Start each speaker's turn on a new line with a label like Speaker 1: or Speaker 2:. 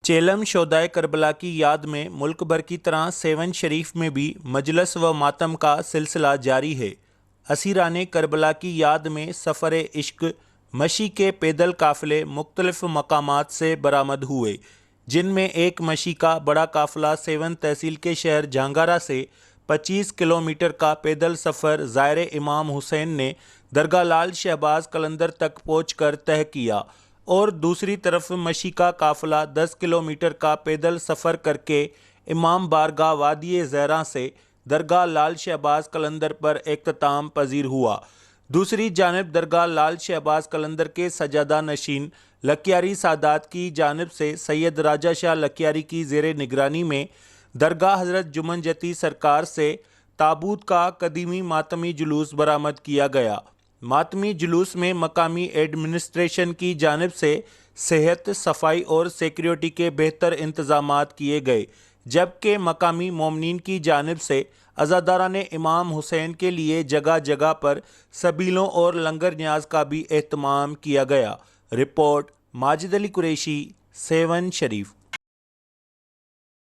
Speaker 1: چیلم شہدائے کربلا کی یاد میں ملک بھر کی طرح سیون شریف میں بھی مجلس و ماتم کا سلسلہ جاری ہے۔ اسیران کربلا کی یاد میں سفر عشق مشی کے پیدل قافلے مختلف مقامات سے برآمد ہوئے، جن میں ایک مشی کا بڑا قافلہ سیون تحصیل کے شہر جہانگارہ سے 25 کلومیٹر کا پیدل سفر زائر امام حسین نے درگاہ لال شہباز قلندر تک پہنچ کر طے کیا، اور دوسری طرف مشی کا قافلہ 10 کلومیٹر کا پیدل سفر کر کے امام بارگاہ وادی زہراں سے درگاہ لال شہباز قلندر پر اختتام پذیر ہوا۔ دوسری جانب درگاہ لال شہباز قلندر کے سجادہ نشین لکھیاری سادات کی جانب سے سید راجہ شاہ لکھیاری کی زیر نگرانی میں درگاہ حضرت جمن جتی سرکار سے تابوت کا قدیمی ماتمی جلوس برآمد کیا گیا۔ ماتمی جلوس میں مقامی ایڈمنسٹریشن کی جانب سے صحت، صفائی اور سیکیورٹی کے بہتر انتظامات کیے گئے، جبکہ مقامی مومنین کی جانب سے عزاداران امام حسین کے لیے جگہ جگہ پر سبیلوں اور لنگر نیاز کا بھی اہتمام کیا گیا۔ رپورٹ ماجد علی قریشی، سیون شریف۔